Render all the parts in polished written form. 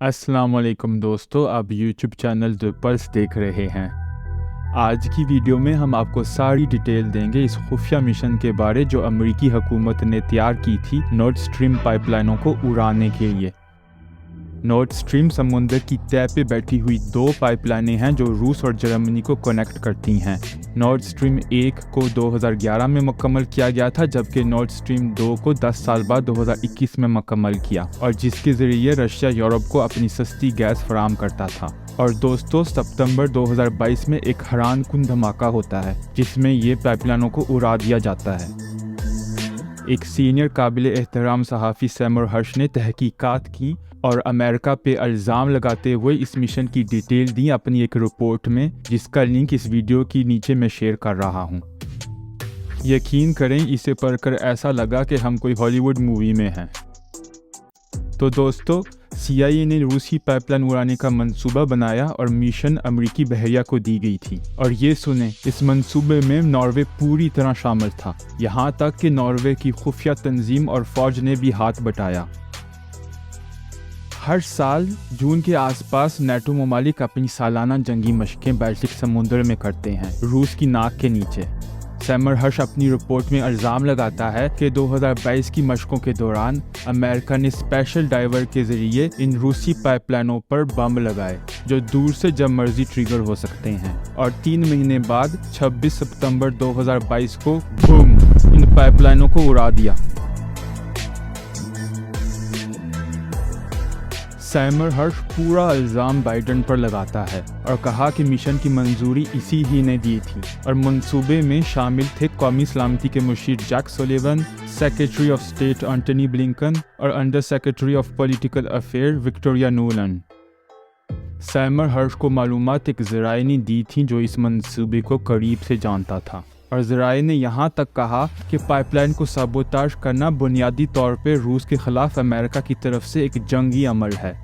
अस्सलाम वालेकुम दोस्तों, आप यूट्यूब चैनल द पल्स देख रहे हैं। आज की वीडियो में हम आपको सारी डिटेल देंगे इस खुफिया मिशन के बारे जो अमेरिकी हुकूमत ने तैयार की थी नॉर्थ स्ट्रीम पाइपलाइनों को उड़ाने के लिए। नॉर्थ स्ट्रीम समुंदर की तह पे बैठी हुई दो पाइपलाइनें हैं जो रूस और जर्मनी को कनेक्ट करती हैं। नॉर्थ स्ट्रीम 1 को 2011 में मुकम्मल किया गया था, जबकि नॉर्थ स्ट्रीम 2 को 10 साल बाद 2021 में मुकम्मल किया, और जिसके ज़रिए रशिया यूरोप को अपनी सस्ती गैस फराहम करता था। और दोस्तों, सितंबर 2022 में एक हैरान कुन धमाका होता है जिसमें ये पाइपलाइनों को उड़ा दिया जाता है। एक सीनियर काबिल एहतराम सहाफ़ी सैमुर हर्श ने तहकीकात की और अमेरिका पे इल्ज़ाम लगाते हुए इस मिशन की डिटेल दी अपनी एक रिपोर्ट में, जिसका लिंक इस वीडियो की नीचे मैं शेयर कर रहा हूँ। यकीन करें, इसे पढ़कर ऐसा लगा कि हम कोई हॉलीवुड मूवी में हैं। तो दोस्तों, CIA ने रूसी पाइपलाइन उड़ाने का मंसूबा बनाया और मिशन अमेरिकी बहरिया को दी गई थी। और ये सुने, इस मंसूबे में नॉर्वे पूरी तरह शामिल था, यहाँ तक कि नॉर्वे की खुफिया तंजीम और फौज ने भी हाथ बटाया। हर साल जून के आसपास नेटो ममालिक अपनी सालाना जंगी मशकें बाल्टिक समुद्र में करते हैं, रूस की नाक के नीचे। सैमुर हर्श अपनी रिपोर्ट में इल्ज़ाम लगाता है कि 2022 की मशकों के दौरान अमेरिका ने स्पेशल डाइवर के ज़रिए इन रूसी पाइपलाइनों पर बम लगाए जो दूर से जब मर्जी ट्रिगर हो सकते हैं, और 3 महीने बाद 26 सितंबर 2022 को बूम, इन पाइपलाइनों को उड़ा दिया। सैमुर हर्श पूरा इल्ज़ाम बाइडेन पर लगाता है और कहा कि मिशन की मंजूरी इसी ही ने दी थी और मंसूबे में शामिल थे कौमी सलामती के मुशीर Jack Sullivan, secretary of state Antony Blinken और under secretary of political affair Victoria Nuland. Seymour Hersh को मालूमात एक ज़राए ने दी थी जो इस मंसूबे को करीब से जानता था, और ज़राए ने यहाँ तक कहा कि पाइपलाइन को साबोताज करना बुनियादी तौर पर रूस के खिलाफ अमेरिका की तरफ से एक जंगी अमल है।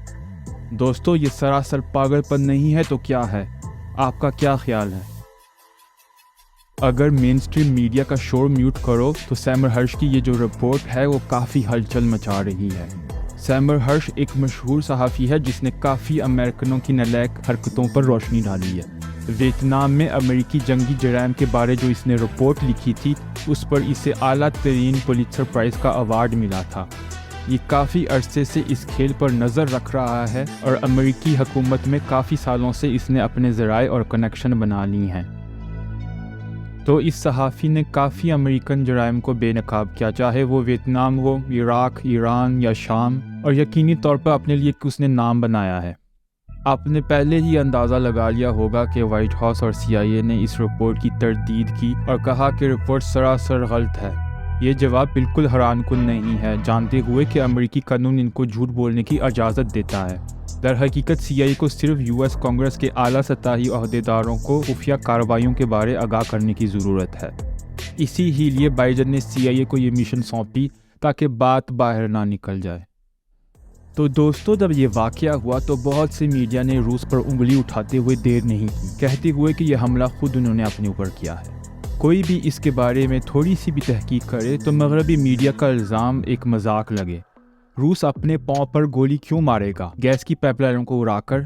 दोस्तों, ये सरासर पागलपन नहीं है तो क्या है? आपका क्या ख्याल है? अगर मेन स्ट्रीम मीडिया का शोर म्यूट करो तो सैमुर हर्श की ये जो रिपोर्ट है वो काफ़ी हलचल मचा रही है। सैमुर हर्श एक मशहूर सहाफ़ी है जिसने काफ़ी अमेरिकनों की नालायक हरकतों पर रोशनी डाली है। वियतनाम में अमेरिकी जंगी जराइम के बारे जो इसने रिपोर्ट लिखी थी, उस पर इसे आला तरीन पुलित्ज़र प्राइज़ का अवार्ड मिला था। ये काफ़ी अरसे से इस खेल पर नज़र रख रहा है और अमेरिकी हुकूमत में काफ़ी सालों से इसने अपने ज़राए और कनेक्शन बना ली हैं। तो इस सहाफ़ी ने काफ़ी अमेरिकन जराइम को बेनकाब किया, चाहे वो वियतनाम हो, इराक, ईरान या शाम, और यकीनी तौर पर अपने लिए उसने नाम बनाया है। आपने पहले ही अंदाज़ा लगा लिया होगा कि वाइट हाउस और CIA ने इस रिपोर्ट की तरदीद की और कहा कि रिपोर्ट सरासर गलत है। ये जवाब बिल्कुल हैरानकुन नहीं है, जानते हुए कि अमेरिकी कानून इनको झूठ बोलने की इजाज़त देता है। दर हकीकत CIA को सिर्फ US कांग्रेस के आला सतही अहदेदारों को खुफिया कार्रवाइयों के बारे आगाह करने की ज़रूरत है। इसी ही लिए बाइडेन ने CIA को ये मिशन सौंपी ताकि बात बाहर ना निकल जाए। तो दोस्तों, जब ये वाक़या हुआ तो बहुत से मीडिया ने रूस पर उंगली उठाते हुए देर नहीं की, कहते हुए कि यह हमला खुद उन्होंने अपने ऊपर किया है। कोई भी इसके बारे में थोड़ी सी भी तहकीक करे तो मगरबी मीडिया का इल्ज़ाम एक मजाक लगे। रूस अपने पाँव पर गोली क्यों मारेगा गैस की पाइपलाइनों को उड़ाकर,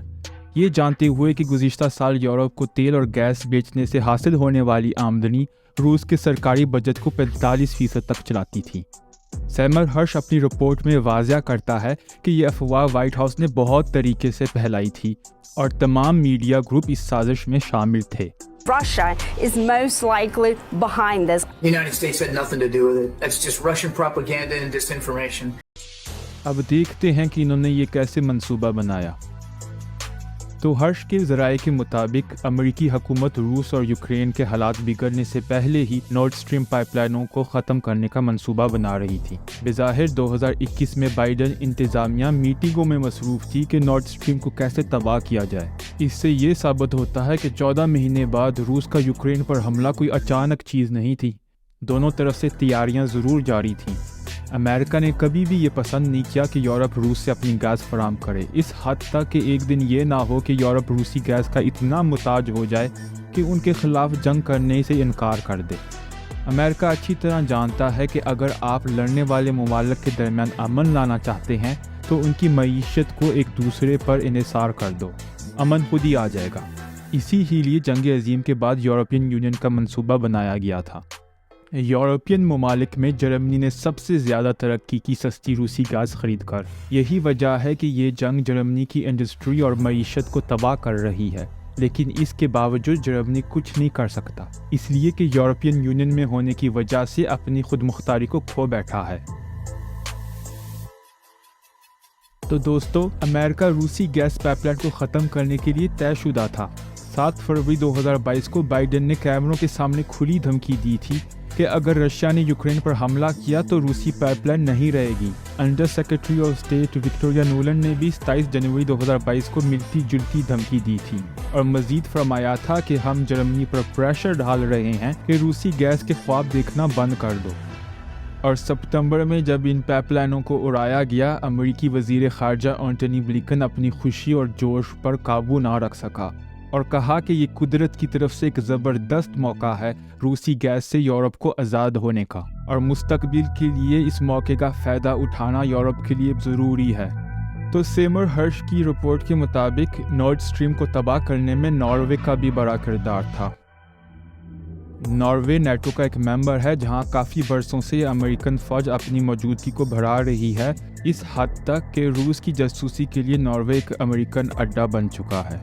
ये जानते हुए कि गुज़िश्ता साल यूरोप को तेल और गैस बेचने से हासिल होने वाली आमदनी रूस के सरकारी बजट को 45% तक चलाती थी। सैमुर हर्श अपनी रिपोर्ट में वाज़िया करता है कि ये अफवाह वाइट हाउस ने बहुत तरीके से फैलाई थी और तमाम मीडिया ग्रुप इस साजिश में शामिल थे। Russia is most likely behind this. The United States had nothing to do with it. That's just Russian propaganda and disinformation. अब देखते हैं कि इन्होंने ये कैसे मंसूबा बनाया। तो हर्ष के ज़राए के मुताबिक अमेरिकी हुकूमत रूस और यूक्रेन के हालात बिगड़ने से पहले ही नॉर्थ स्ट्रीम पाइपलाइनों को ख़त्म करने का मंसूबा बना रही थी। बेज़ाहिर 2021 में बाइडेन इंतज़ामिया मीटिंगों में मसरूफ़ थी कि नॉर्थ स्ट्रीम को कैसे तबाह किया जाए। इससे ये साबित होता है कि 14 महीने बाद रूस का यूक्रेन पर हमला कोई अचानक चीज़ नहीं थी। दोनों तरफ से तैयारियाँ ज़रूर जारी थीं। अमेरिका ने कभी भी ये पसंद नहीं किया कि यूरोप रूस से अपनी गैस फराहम करे, इस हद तक कि एक दिन ये ना हो कि यूरोप रूसी गैस का इतना मुताज हो जाए कि उनके खिलाफ जंग करने से इनकार कर दे। अमेरिका अच्छी तरह जानता है कि अगर आप लड़ने वाले ममालिक के दरमियान अमन लाना चाहते हैं تو ان کی معیشت کو ایک دوسرے پر انحصار کر دو، امن خود ہی آ جائے گا۔ اسی ہی لیے جنگ عظیم کے بعد یورپین یونین کا منصوبہ بنایا گیا تھا۔ یورپین ممالک میں جرمنی نے سب سے زیادہ ترقی کی سستی روسی گیس خرید کر۔ یہی وجہ ہے کہ یہ جنگ جرمنی کی انڈسٹری اور معیشت کو تباہ کر رہی ہے، لیکن اس کے باوجود جرمنی کچھ نہیں کر سکتا، اس لیے کہ یورپین یونین میں ہونے کی وجہ سے اپنی خود مختاری کو کھو بیٹھا ہے۔ تو دوستو، امریکہ روسی گیس پائپ لائن کو ختم کرنے کے لیے طے شدہ تھا۔ 7 فروری 2022 کو بائیڈن نے کیمروں کے سامنے کھلی دھمکی دی تھی کہ اگر رشیا نے یوکرین پر حملہ کیا تو روسی پائپ لائن نہیں رہے گی۔ Under secretary of state Victoria Nolan نے بھی 27 جنوری 2022 کو ملتی جلتی دھمکی دی تھی اور مزید فرمایا تھا کہ ہم جرمنی پر پریشر ڈال رہے ہیں کہ روسی گیس کے خواب دیکھنا بند کر دو۔ اور ستمبر میں جب ان پائپ لائنوں کو اڑایا گیا، امریکی وزیر خارجہ اینٹونی بلنکن اپنی خوشی اور جوش پر قابو نہ رکھ سکا اور کہا کہ یہ قدرت کی طرف سے ایک زبردست موقع ہے روسی گیس سے یورپ کو آزاد ہونے کا، اور مستقبل کے لیے اس موقع کا فائدہ اٹھانا یورپ کے لیے ضروری ہے۔ تو سیمر ہرش کی رپورٹ کے مطابق نارڈ اسٹریم کو تباہ کرنے میں ناروے کا بھی بڑا کردار تھا۔ ناروے نیٹو کا ایک ممبر ہے جہاں کافی برسوں سے امریکن فوج اپنی موجودگی کو بڑھا رہی ہے، اس حد تک کہ روس کی جاسوسی کے لیے ناروے ایک امریکن اڈا بن چکا ہے۔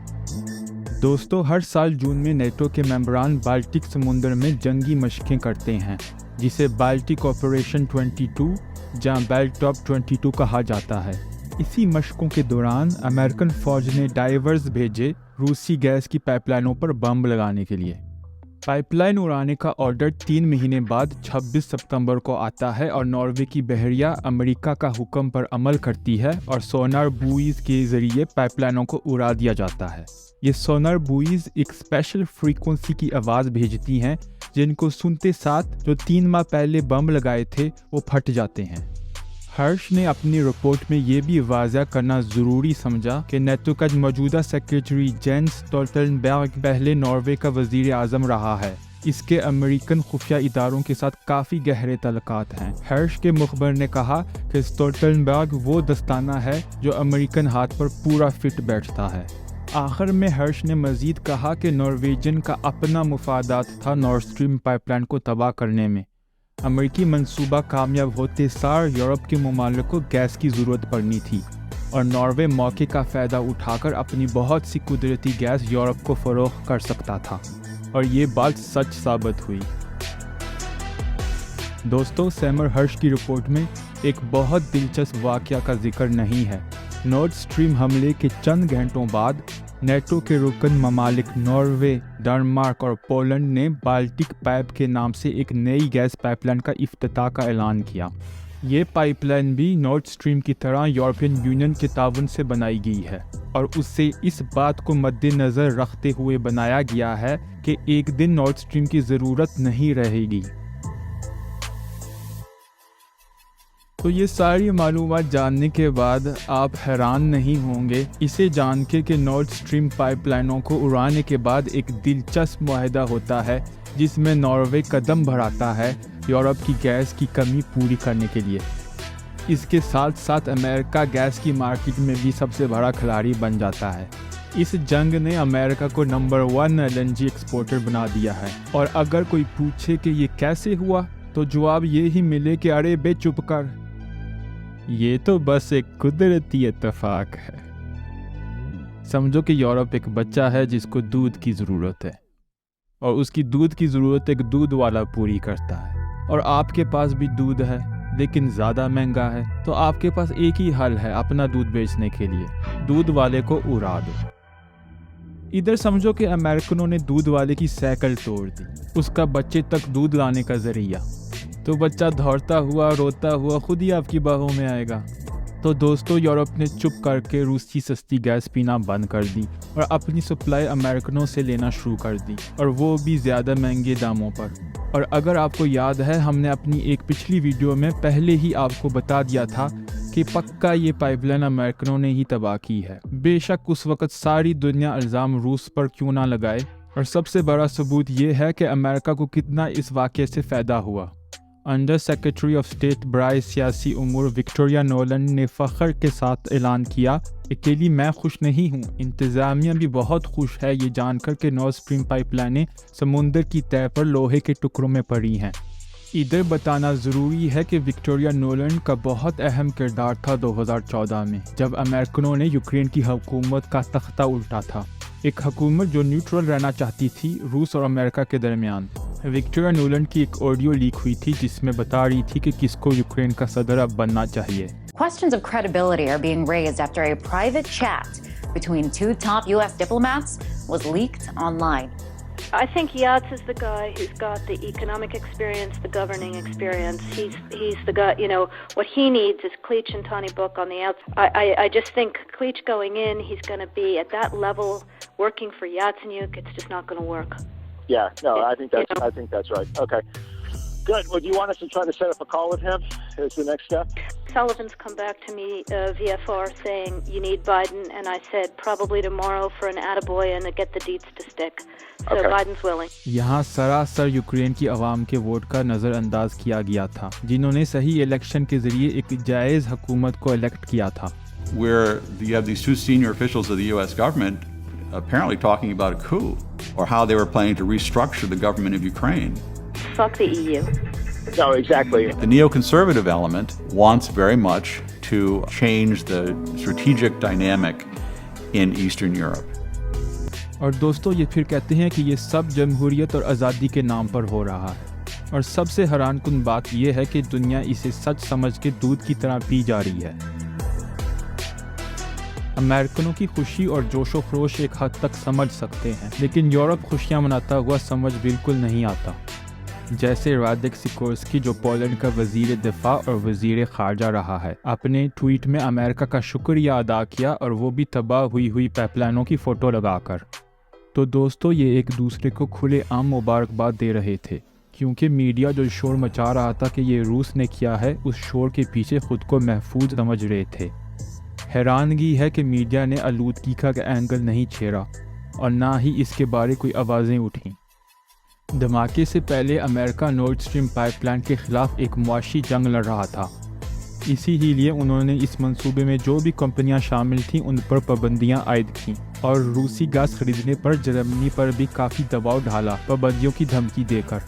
دوستو، ہر سال جون میں نیٹو کے ممبران بالٹک سمندر میں جنگی مشقیں کرتے ہیں، جسے بالٹک آپریشن 22 جہاں بیل ٹاپ 22 کہا جاتا ہے۔ اسی مشقوں کے دوران امریکن فوج نے ڈائیورز بھیجے روسی گیس کی پائپ لائنوں پر بم لگانے کے لیے۔ پائپ لائن اڑانے کا آرڈر 3 مہینے بعد 26 ستمبر کو آتا ہے اور ناروے کی بحریہ امریکہ کا حکم پر عمل کرتی ہے اور سونار بوئیز کے ذریعے پائپ لائنوں کو اڑا دیا جاتا ہے۔ یہ سونار بوئیز ایک اسپیشل فریکوینسی کی آواز بھیجتی ہیں جن کو سنتے ساتھ جو 3 ماہ پہلے بم لگائے تھے وہ پھٹ جاتے ہیں۔ ہرش نے اپنی رپورٹ میں یہ بھی واضح کرنا ضروری سمجھا کہ نیٹو کا موجودہ سیکریٹری جینس اسٹولٹنبرگ پہلے ناروے کا وزیر اعظم رہا ہے، اس کے امریکن خفیہ اداروں کے ساتھ کافی گہرے تعلقات ہیں۔ ہرش کے مخبر نے کہا کہ اسٹولٹنبرگ وہ دستانہ ہے جو امریکن ہاتھ پر پورا فٹ بیٹھتا ہے۔ آخر میں ہرش نے مزید کہا کہ نارویجن کا اپنا مفادات تھا نارڈ اسٹریم پائپ لائن کو تباہ کرنے میں۔ امریکی منصوبہ کامیاب ہوتے سار یورپ کے ممالک کو گیس کی ضرورت پڑنی تھی اور ناروے موقع کا فائدہ اٹھا کر اپنی بہت سی قدرتی گیس یورپ کو فروخت کر سکتا تھا، اور یہ بات سچ ثابت ہوئی۔ دوستو، سیمر ہرش کی رپورٹ میں ایک بہت دلچسپ واقعہ کا ذکر نہیں ہے۔ نارڈ اسٹریم حملے کے چند گھنٹوں بعد نیٹو کے رکن ممالک ناروے، ڈنمارک اور پولینڈ نے بالٹک پائپ کے نام سے ایک نئی گیس پائپ لائن کا افتتاح کا اعلان کیا۔ یہ پائپ لائن بھی نارڈ اسٹریم کی طرح یورپین یونین کے تعاون سے بنائی گئی ہے اور اس سے اس بات کو مد نظر رکھتے ہوئے بنایا گیا ہے کہ ایک دن نارڈ اسٹریم کی ضرورت نہیں رہے گی۔ تو یہ ساری معلومات جاننے کے بعد آپ حیران نہیں ہوں گے اسے جان کے کہ نارڈ اسٹریم پائپ لائنوں کو اڑانے کے بعد ایک دلچسپ معاہدہ ہوتا ہے جس میں ناروے قدم بڑھاتا ہے یورپ کی گیس کی کمی پوری کرنے کے لیے۔ اس کے ساتھ ساتھ امریکہ گیس کی مارکیٹ میں بھی سب سے بڑا کھلاڑی بن جاتا ہے۔ اس جنگ نے امریکہ کو نمبر 1 LNG ایکسپورٹر بنا دیا ہے، اور اگر کوئی پوچھے کہ یہ کیسے ہوا تو جواب یہ ہی ملے کہ ارے بے چپ کر، یہ تو بس ایک قدرتی اتفاق ہے۔ سمجھو کہ یورپ ایک بچہ ہے جس کو دودھ کی ضرورت ہے، اور اس کی دودھ کی ضرورت ایک دودھ والا پوری کرتا ہے، اور آپ کے پاس بھی دودھ ہے لیکن زیادہ مہنگا ہے، تو آپ کے پاس ایک ہی حل ہے اپنا دودھ بیچنے کے لیے، دودھ والے کو اڑا دو۔ ادھر سمجھو کہ امریکنوں نے دودھ والے کی سائیکل توڑ دی، اس کا بچے تک دودھ لانے کا ذریعہ، تو بچہ دوڑتا ہوا روتا ہوا خود ہی آپ کی باہوں میں آئے گا۔ تو دوستو، یورپ نے چپ کر کے روسی سستی گیس پینا بند کر دی اور اپنی سپلائی امریکنوں سے لینا شروع کر دی، اور وہ بھی زیادہ مہنگے داموں پر۔ اور اگر آپ کو یاد ہے، ہم نے اپنی ایک پچھلی ویڈیو میں پہلے ہی آپ کو بتا دیا تھا کہ پکا یہ پائپ لائن امریکنوں نے ہی تباہ کی ہے۔ بے شک اس وقت ساری دنیا الزام روس پر کیوں نہ لگائے، اور سب سے بڑا ثبوت یہ ہے کہ امریکہ کو کتنا اس واقعے سے فائدہ ہوا۔ अंडर सेक्रेटरी ऑफ स्टेट बराए सियासी उमूर विक्टोरिया नोलन ने फ़ख्र के साथ ऐलान किया, अकेली मैं खुश नहीं हूँ, इंतज़ामिया भी बहुत खुश है ये जानकर कि नॉर्थ स्ट्रीम पाइपलाइनें समुंदर की तह पर लोहे के टुकड़ों में पड़ी हैं। इधर बताना ज़रूरी है कि विक्टोरिया नोलन का बहुत अहम किरदार था 2014 में, जब अमेरिकनों ने यूक्रेन की हुकूमत का तख्ता उल्टा था, एक हुकूमत जो न्यूट्रल रहना चाहती थी रूस और अमेरिका के दरमियान। विक्टोरिया नोलन की एक ऑडियो लीक हुई थी जिसमें बता रही थी कि किसको यूक्रेन का सदर अब बनना चाहिए। Questions of credibility are being raised after a private chat between two top U.S. diplomats was leaked online. I think Yats is the guy who's got the economic experience, the governing experience. He's the guy, you know, what he needs is Klitsch and Tony Book on the outside. I just think Klitsch going in, he's going to be at that level working for Yatsenyuk. It's just not going to work. Yeah, no, I think that's right. Okay. Good. Well, do you want us to try to set up a call with him as the next step? Sullivan's come back to me VFR saying you need Biden, and I said probably tomorrow for an attaboy and to get the deets to stick. So okay. Biden's willing. यहाँ सरासर Ukraine की आवाम के vote का नज़रअंदाज किया गया था, जिन्होंने सही इलेक्शन के जरिए एक जायज़ हुकूमत को इलेक्ट किया था। Where you have these two senior officials of the U.S. government apparently talking about a coup or how they were planning to restructure the government of Ukraine. Fuck the EU. No, exactly. The neoconservative element wants very much to change the strategic dynamic in Eastern Europe. और दोस्तों ये फिर कहते हैं कि ये सब जमहूरियत और आज़ादी के नाम पर हो रहा है, और सबसे हैरानकुन बात यह है कि दुनिया इसे सच समझ के दूध की तरह पी जा रही है। अमेरिकनों की खुशी और जोशो खरोश एक हद तक समझ सकते हैं, लेकिन यूरोप खुशियां मनाता हुआ समझ बिल्कुल नहीं आता। जैसे रादेक सिकोर्स्की जो पोलैंड का वजीर दिफा और वजीर खारजा रहा है, अपने ट्वीट में अमेरिका का शुक्रिया अदा किया, और वो भी तबाह हुई पाइपलाइनों की फ़ोटो लगाकर। तो दोस्तों ये एक दूसरे को खुले आम मुबारकबाद दे रहे थे, क्योंकि मीडिया जो शोर मचा रहा था कि ये रूस ने किया है, उस शोर के पीछे खुद को महफूज समझ रहे थे। हैरानगी है कि मीडिया ने आलूदगी का एंगल नहीं छेड़ा और ना ही इसके बारे कोई आवाज़ें उठीं। धमाके से पहले अमेरिका नॉर्थ स्ट्रीम पाइपलाइन के ख़िलाफ़ एक मुआशी जंग लड़ रहा था, इसी ही लिए उन्होंने इस मंसूबे में जो भी कंपनियां शामिल थीं उन पर पाबंदियां आयद कीं और रूसी गैस खरीदने पर जर्मनी पर भी काफ़ी दबाव डाला, पाबंदियों की धमकी देकर।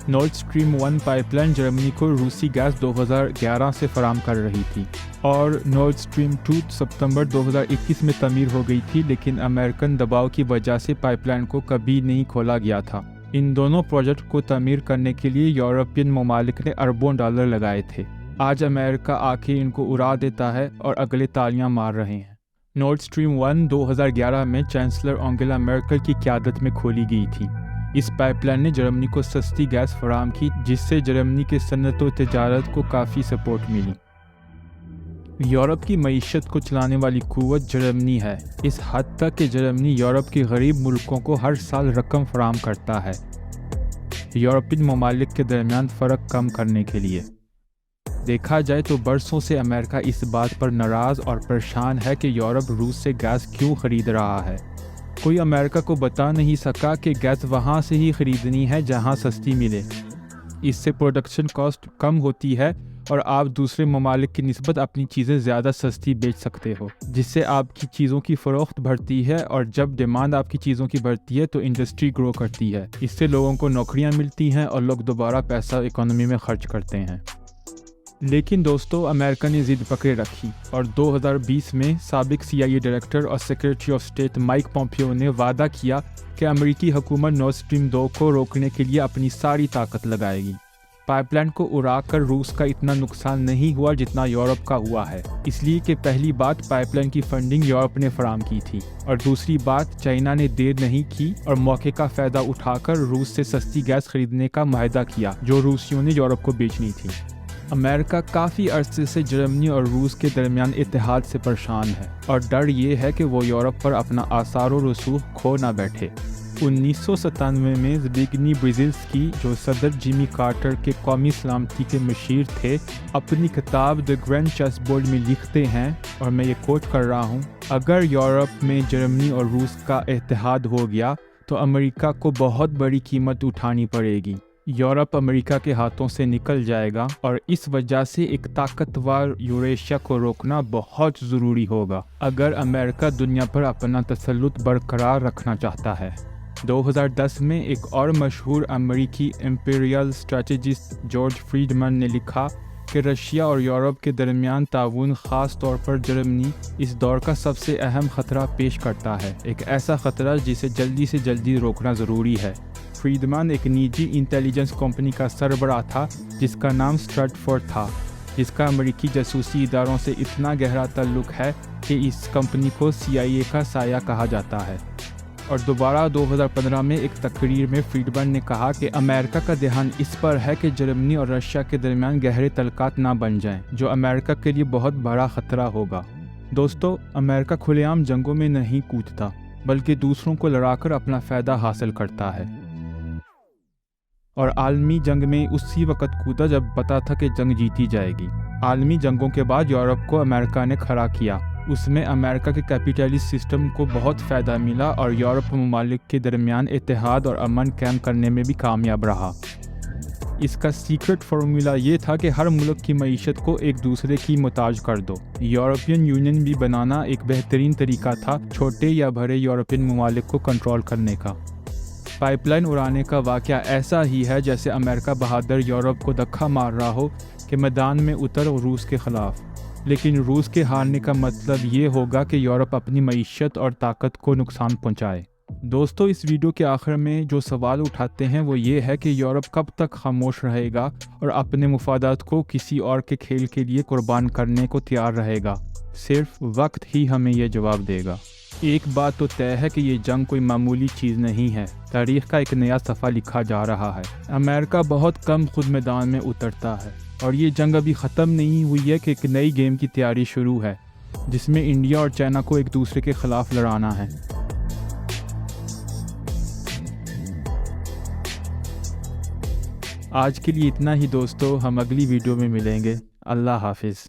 नॉर्थ स्ट्रीम 1 पाइपलाइन जर्मनी को रूसी गैस 2011 से फराम कर रही थी, और नॉर्थ स्ट्रीम 2 सितंबर 2021 में तमीर हो गई थी, लेकिन अमेरिकन दबाव की वजह से पाइपलाइन को कभी नहीं खोला गया था। इन दोनों प्रोजेक्ट को तमीर करने के लिए यूरोपियन ममालिक ने अरबों डॉलर लगाए थे। आज अमेरिका आके इनको उड़ा देता है और अगले तालियां मार रहे हैं। नॉर्थ स्ट्रीम 1 2011 में चांसलर एंगेला मर्केल की क़यादत में खोली गई थी। इस पाइपलाइन ने जर्मनी को सस्ती गैस फराहम की, जिससे जर्मनी के सनत व तिजारत को काफ़ी सपोर्ट मिली। यूरोप की मईशत को चलाने वाली कुव्वत जर्मनी है, इस हद तक कि जर्मनी यूरोप के गरीब मुल्कों को हर साल रकम फराहम करता है यूरोपियन ममालिक के दरमियान फ़र्क कम करने के लिए। देखा जाए तो बरसों से अमेरिका इस बात पर नाराज़ और परेशान है कि यूरोप रूस से गैस क्यों ख़रीद रहा है। कोई अमेरिका को बता नहीं सका कि गैस वहाँ से ही ख़रीदनी है जहाँ सस्ती मिले, इससे प्रोडक्शन कॉस्ट कम होती है और आप दूसरे ममालिक की निस्बत अपनी चीज़ें ज़्यादा सस्ती बेच सकते हो, जिससे आपकी चीज़ों की फ़रोख्त बढ़ती है, और जब डिमांड आपकी चीज़ों की बढ़ती है तो इंडस्ट्री ग्रो करती है, इससे लोगों को नौकरियां मिलती हैं और लोग दोबारा पैसा इकोनॉमी में खर्च करते हैं। लेकिन दोस्तों अमेरिका ने ज़िद पकड़े रखी और 2020 में साबिक CIA डायरेक्टर और secretary of state Mike Pompeo ने वादा किया कि अमेरिकी हुकूमत नॉर्थ स्ट्रीम 2 को रोकने के लिए अपनी सारी ताकत लगाएगी। पाइपलाइन को उड़ाकर रूस का इतना नुकसान नहीं हुआ जितना यूरोप का हुआ है, इसलिए कि पहली बात पाइपलाइन की फंडिंग यूरोप ने फराहम की थी, और दूसरी बात चाइना ने देर नहीं की और मौके का फ़ायदा उठाकर रूस से सस्ती गैस खरीदने का माहिदा किया जो रूसियों ने यूरोप को बेचनी थी। अमेरिका काफ़ी अरसे से जर्मनी और रूस के दरमियान इत्तेहाद से परेशान है, और डर ये है कि वो यूरोप पर अपना आसार व रसूख खो ना बैठे। 1997 में ज़बिग्नी ब्रेज़िन्स्की, जो सदर जिमी कार्टर के कौमी सलामती के मशीर थे, अपनी किताब द ग्रैंड चेस बोर्ड में लिखते हैं, और मैं ये कोट कर रहा हूँ, अगर यूरोप में जर्मनी और रूस का इत्तेहाद हो गया तो अमेरिका को बहुत बड़ी कीमत उठानी पड़ेगी। यूरोप अमेरिका के हाथों से निकल जाएगा और इस वजह से एक ताकतवर यूरेशिया को रोकना बहुत ज़रूरी होगा अगर अमेरिका दुनिया पर अपना तसल्लुत बरकरार रखना चाहता है। 2010 में एक और मशहूर अमेरिकी इंपीरियल स्ट्रेटेजिस्ट जॉर्ज फ्रीडमैन ने लिखा कि रशिया और यूरोप के दरमियान ताउन ख़ास तौर पर जर्मनी इस दौर का सबसे अहम ख़तरा पेश करता है, एक ऐसा ख़तरा जिसे जल्दी से जल्दी रोकना ज़रूरी है। फ्रीडमैन एक निजी इंटेलिजेंस कंपनी का सरबराह था जिसका नाम स्ट्रैटफोर्ड था, जिसका अमेरिकी जासूसी इदारों से इतना गहरा ताल्लुक़ है कि इस कंपनी को CIA का साया कहा जाता है। और दोबारा 2015 में एक तकरीर में फ्रीडमैन ने कहा कि अमेरिका का ध्यान इस पर है कि जर्मनी और रशिया के दरमियान गहरे तल्कात ना बन जाएं, जो अमेरिका के लिए बहुत बड़ा ख़तरा होगा। दोस्तों, अमेरिका खुलेआम जंगों में नहीं कूदता, बल्कि दूसरों को लड़ाकर अपना फ़ायदा हासिल करता है। और आलमी जंग में उसी वक्त कूदा जब पता था कि जंग जीती जाएगी। आलमी जंगों के बाद यूरोप को अमेरिका ने खड़ा किया। उसमें अमेरिका के कैपिटलिस्ट सिस्टम को बहुत फ़ायदा मिला और यूरोप ममालिक के दरमियान इत्तेहाद और अमन कायम करने में भी कामयाब रहा। इसका सीक्रेट फार्मूला ये था कि हर मुल्क की मईशत को एक दूसरे की मुताज कर दो। यूरोपियन यूनियन भी बनाना एक बेहतरीन तरीका था छोटे या बड़े यूरोपियन ममालिक को कंट्रोल करने का। पाइपलाइन उड़ाने का वाक़या ऐसा ही है जैसे अमेरिका बहादुर यूरोप को धक्का मार रहा हो कि मैदान में उतर रूस के ख़िलाफ़। लेकिन रूस के हारने का मतलब ये होगा कि यूरोप अपनी मईशत और ताकत को नुकसान पहुंचाए। दोस्तों, इस वीडियो के आखिर में जो सवाल उठाते हैं वो ये है कि यूरोप कब तक खामोश रहेगा और अपने मुफादात को किसी और के खेल के लिए कुर्बान करने को तैयार रहेगा। सिर्फ वक्त ही हमें ये जवाब देगा। एक बात तो तय है कि ये जंग कोई मामूली चीज़ नहीं है। तारीख़ का एक नया सफ़ा लिखा जा रहा है। अमेरिका बहुत कम खुद मैदान में उतरता है और ये जंग अभी ख़त्म नहीं हुई है कि एक नई गेम की तैयारी शुरू है, जिसमें इंडिया और चाइना को एक दूसरे के ख़िलाफ़ लड़ाना है। आज के लिए इतना ही दोस्तों, हम अगली वीडियो में मिलेंगे। अल्लाह हाफिज़।